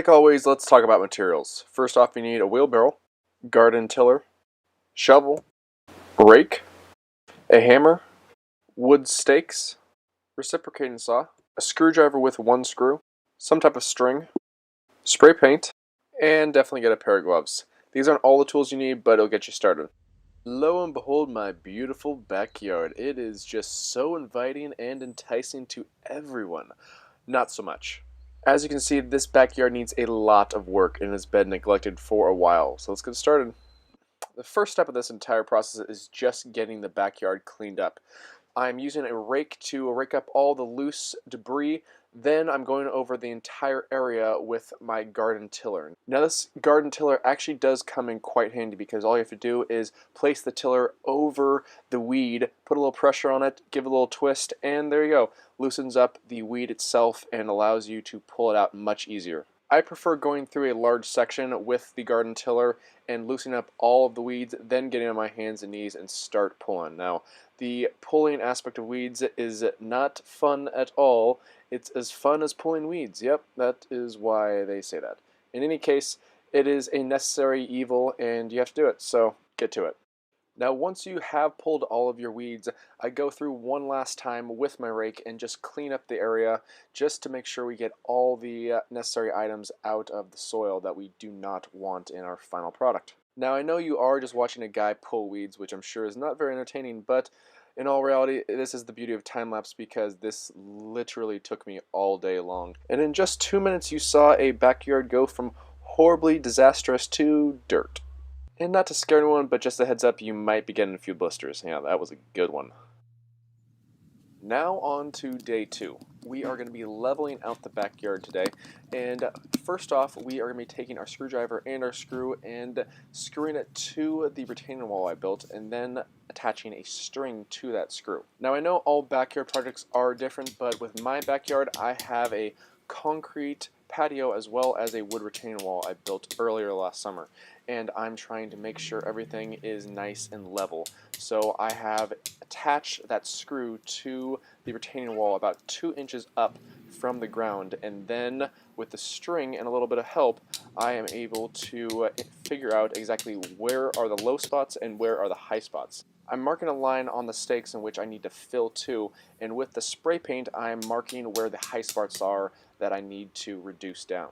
Like always, let's talk about materials. First off, you need a wheelbarrow, garden tiller, shovel, rake, a hammer, wood stakes, reciprocating saw, a screwdriver with one screw, some type of string, spray paint, and definitely get a pair of gloves. These aren't all the tools you need, but it'll get you started. Lo and behold, my beautiful backyard. It is just so inviting and enticing to everyone. Not so much. As you can see, this backyard needs a lot of work and has been neglected for a while. So let's get started. The first step of this entire process is just getting the backyard cleaned up. I'm using a rake to rake up all the loose debris. Then I'm going over the entire area with my garden tiller. Now this garden tiller actually does come in quite handy because all you have to do is place the tiller over the weed, put a little pressure on it, give it a little twist, and there you go. Loosens up the weed itself and allows you to pull it out much easier. I prefer going through a large section with the garden tiller and loosening up all of the weeds, then getting on my hands and knees and start pulling. Now, the pulling aspect of weeds is not fun at all. It's as fun as pulling weeds. Yep, that is why they say that. In any case, it is a necessary evil and you have to do it, so get to it. Now once you have pulled all of your weeds, I go through one last time with my rake and just clean up the area just to make sure we get all the necessary items out of the soil that we do not want in our final product. Now I know you are just watching a guy pull weeds, which I'm sure is not very entertaining, but in all reality, this is the beauty of time-lapse because this literally took me all day long. And in just 2 minutes you saw a backyard go from horribly disastrous to dirt. And not to scare anyone, but just a heads up, you might be getting a few blisters. Yeah, that was a good one. Now on to day 2. We are going to be leveling out the backyard today. And first off, we are going to be taking our screwdriver and our screw and screwing it to the retaining wall I built, and then attaching a string to that screw. Now I know all backyard projects are different, but with my backyard, I have a concrete patio as well as a wood retaining wall I built earlier last summer, and I'm trying to make sure everything is nice and level. So I have attached that screw to the retaining wall about 2 inches up from the ground, and then with the string and a little bit of help I am able to figure out exactly where are the low spots and where are the high spots. I'm marking a line on the stakes in which I need to fill to, and with the spray paint I am marking where the high spots are that I need to reduce down.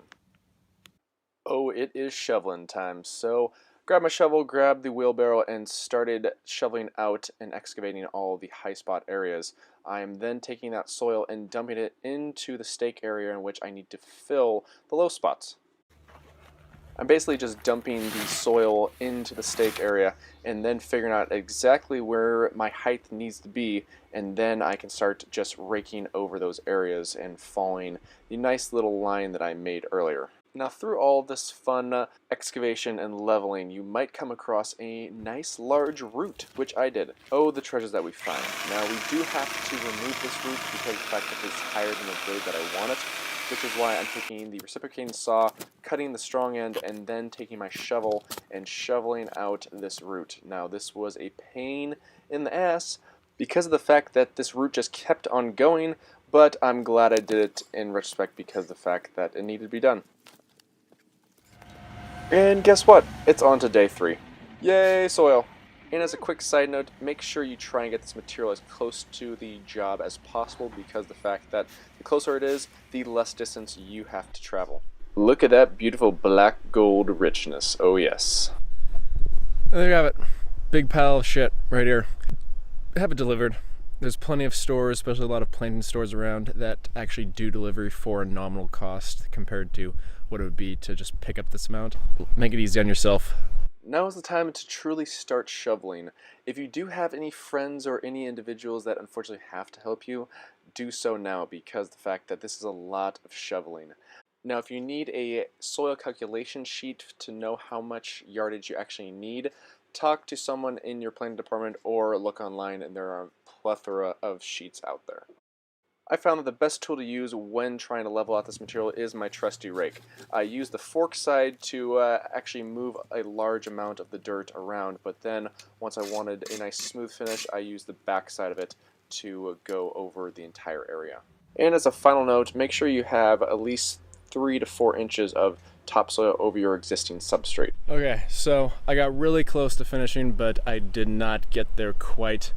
Oh, it is shoveling time, so grabbed my shovel, grabbed the wheelbarrow, and started shoveling out and excavating all the high spot areas. I am then taking that soil and dumping it into the stake area in which I need to fill the low spots. I'm basically just dumping the soil into the stake area and then figuring out exactly where my height needs to be, and then I can start just raking over those areas and following the nice little line that I made earlier. Now through all this fun excavation and leveling, you might come across a nice large root, which I did. Oh, the treasures that we find. Now we do have to remove this root because of the fact that it's higher than the grade that I want it, which is why I'm taking the reciprocating saw, cutting the strong end, and then taking my shovel and shoveling out this root. Now this was a pain in the ass because of the fact that this root just kept on going, but I'm glad I did it in retrospect because of the fact that it needed to be done. And guess what? It's on to day 3. Yay, soil! And as a quick side note, make sure you try and get this material as close to the job as possible because the fact that the closer it is, the less distance you have to travel. Look at that beautiful black gold richness. Oh yes. And there you have it. Big pile of shit right here. Have it delivered. There's plenty of stores, especially a lot of planting stores around, that actually do delivery for a nominal cost compared to what it would be to just pick up this amount. Make it easy on yourself. Now is the time to truly start shoveling. If you do have any friends or any individuals that unfortunately have to help you, do so now because the fact that this is a lot of shoveling. Now if you need a soil calculation sheet to know how much yardage you actually need, talk to someone in your planning department or look online, and there are a plethora of sheets out there. I found that the best tool to use when trying to level out this material is my trusty rake. I use the fork side to actually move a large amount of the dirt around, but then once I wanted a nice smooth finish, I used the back side of it to go over the entire area. And as a final note, make sure you have at least 3 to 4 inches of topsoil over your existing substrate. Okay, so I got really close to finishing, but I did not get there quite.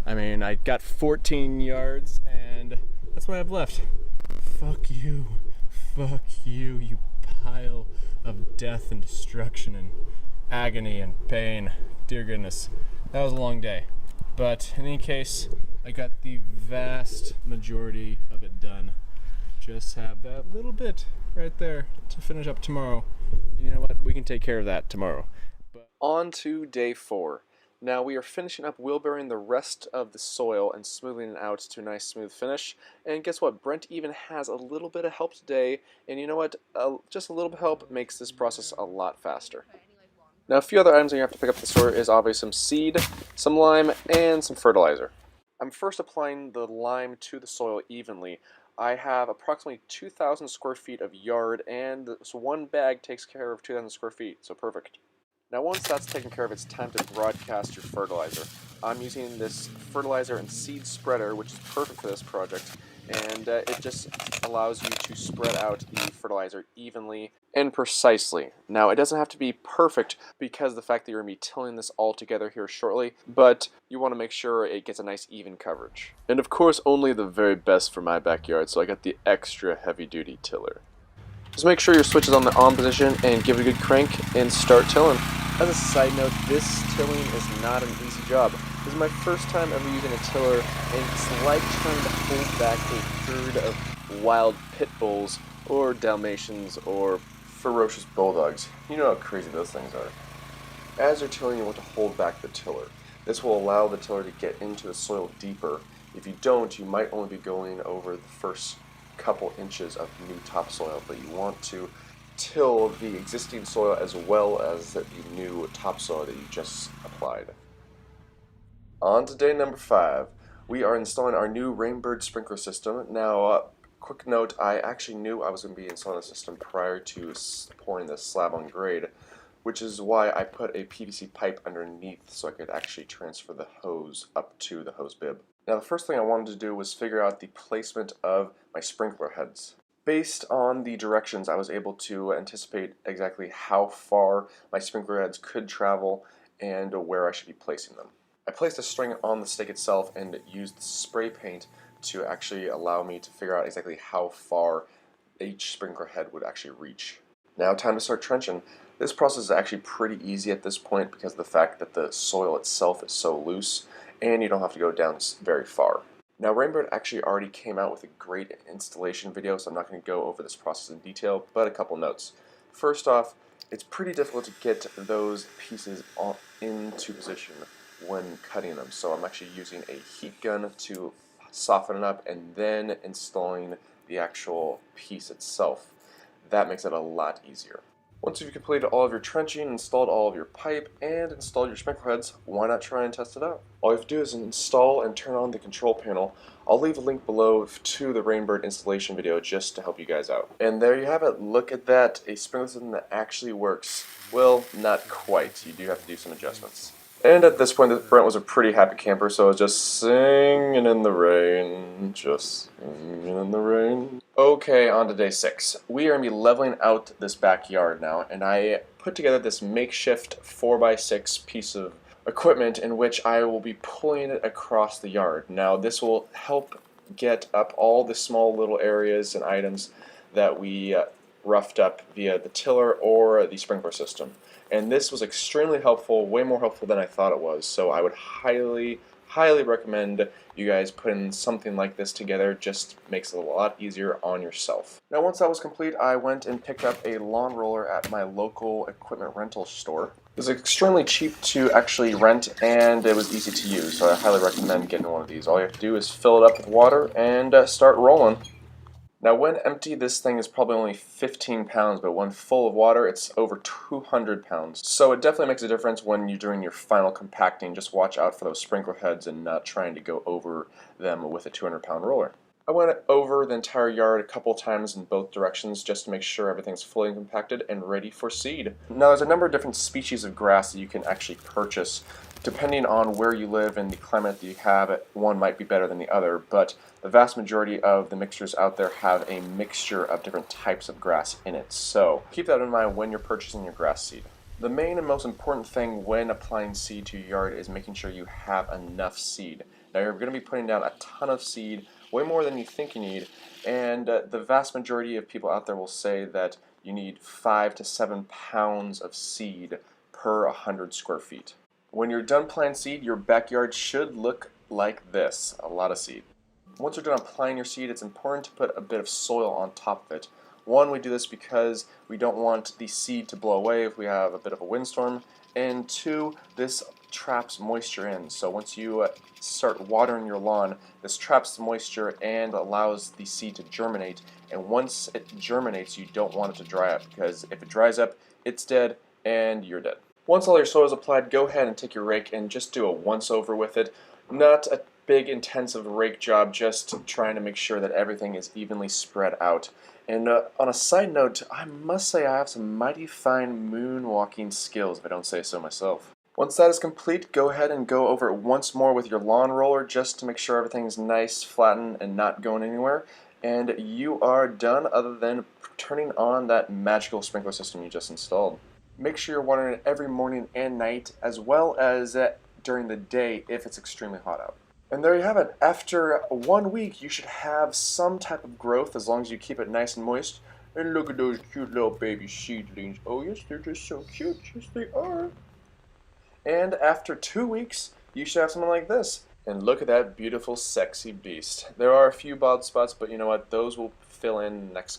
I mean, I got 14 yards, and that's what I have left. Fuck you, you pile of death and destruction and agony and pain. Dear goodness, that was a long day. But in any case, I got the vast majority of it done. Just have that little bit right there to finish up tomorrow. And you know what? We can take care of that tomorrow. On to day 4. Now we are finishing up wheelbarrowing the rest of the soil and smoothing it out to a nice smooth finish. And guess what? Brent even has a little bit of help today. And you know what? Just a little bit of help makes this process a lot faster. Now a few other items that you have to pick up at the store is obviously some seed, some lime, and some fertilizer. I'm first applying the lime to the soil evenly. I have approximately 2,000 square feet of yard, and so one bag takes care of 2,000 square feet, so perfect. Now once that's taken care of, it's time to broadcast your fertilizer. I'm using this fertilizer and seed spreader, which is perfect for this project, and it just allows you to spread out the fertilizer evenly and precisely. Now it doesn't have to be perfect because of the fact that you're going to be tilling this all together here shortly, but you want to make sure it gets a nice even coverage. And of course only the very best for my backyard, so I got the extra heavy duty tiller. Just make sure your switch is on the on position and give it a good crank and start tilling. As a side note, this tilling is not an easy job. This is my first time ever using a tiller, and it's like trying to hold back a herd of wild pit bulls or Dalmatians or ferocious bulldogs. You know how crazy those things are. As you're tilling, you want to hold back the tiller. This will allow the tiller to get into the soil deeper. If you don't, you might only be going over the first couple inches of new topsoil, but you want to till the existing soil as well as the new topsoil that you just applied. On to day number 5. We are installing our new Rainbird sprinkler system. Now, quick note, I actually knew I was going to be installing the system prior to pouring this slab on grade, which is why I put a PVC pipe underneath so I could actually transfer the hose up to the hose bib. Now the first thing I wanted to do was figure out the placement of my sprinkler heads. Based on the directions, I was able to anticipate exactly how far my sprinkler heads could travel and where I should be placing them. I placed a string on the stake itself and used spray paint to actually allow me to figure out exactly how far each sprinkler head would actually reach. Now time to start trenching. This process is actually pretty easy at this point because of the fact that the soil itself is so loose and you don't have to go down very far. Now Rainbird actually already came out with a great installation video, so I'm not going to go over this process in detail, but a couple notes. First off, it's pretty difficult to get those pieces into position when cutting them, so I'm actually using a heat gun to soften it up and then installing the actual piece itself. That makes it a lot easier. Once you've completed all of your trenching, installed all of your pipe, and installed your sprinkler heads, why not try and test it out? All you have to do is install and turn on the control panel. I'll leave a link below to the Rainbird installation video just to help you guys out. And there you have it. Look at that. A sprinkler system that actually works. Well, not quite. You do have to do some adjustments. And at this point, Brent was a pretty happy camper, so I was just singing in the rain. Just singing in the rain. Okay, on to day 6. We are going to be leveling out this backyard now, and I put together this makeshift 4x6 piece of equipment in which I will be pulling it across the yard. Now, this will help get up all the small little areas and items that we roughed up via the tiller or the sprinkler system. And this was extremely helpful, way more helpful than I thought it was, so I would highly recommend you guys putting something like this together. Just makes it a lot easier on yourself. Now once that was complete, I went and picked up a lawn roller at my local equipment rental store. It was extremely cheap to actually rent, and it was easy to use, so I highly recommend getting one of these. All you have to do is fill it up with water and start rolling. Now when empty, this thing is probably only 15 pounds, but when full of water, it's over 200 pounds. So it definitely makes a difference when you're doing your final compacting. Just watch out for those sprinkler heads and not trying to go over them with a 200-pound roller. I went over the entire yard a couple times in both directions just to make sure everything's fully compacted and ready for seed. Now there's a number of different species of grass that you can actually purchase. Depending on where you live and the climate that you have, one might be better than the other, but the vast majority of the mixtures out there have a mixture of different types of grass in it. So keep that in mind when you're purchasing your grass seed. The main and most important thing when applying seed to your yard is making sure you have enough seed. Now you're going to be putting down a ton of seed, way more than you think you need, and the vast majority of people out there will say that you need 5 to 7 pounds of seed per 100 square feet. When you're done planting seed, your backyard should look like this, a lot of seed. Once you're done applying your seed, it's important to put a bit of soil on top of it. One, we do this because we don't want the seed to blow away if we have a bit of a windstorm, and two, this traps moisture in. So once you start watering your lawn, this traps the moisture and allows the seed to germinate, and once it germinates, you don't want it to dry up, because if it dries up, it's dead and you're dead. Once all your soil is applied, go ahead and take your rake and just do a once over with it. Not a big intensive rake job, just trying to make sure that everything is evenly spread out. And on a side note, I must say I have some mighty fine moonwalking skills, if I don't say so myself. Once that is complete, go ahead and go over it once more with your lawn roller just to make sure everything's nice, flattened, and not going anywhere. And you are done, other than turning on that magical sprinkler system you just installed. Make sure you're watering it every morning and night, as well as during the day if it's extremely hot out. And there you have it. After 1 week, you should have some type of growth as long as you keep it nice and moist. And look at those cute little baby seedlings. Oh yes, they're just so cute. Yes, they are. And after 2 weeks, you should have something like this. And look at that beautiful, sexy beast. There are a few bald spots, but you know what? Those will fill in next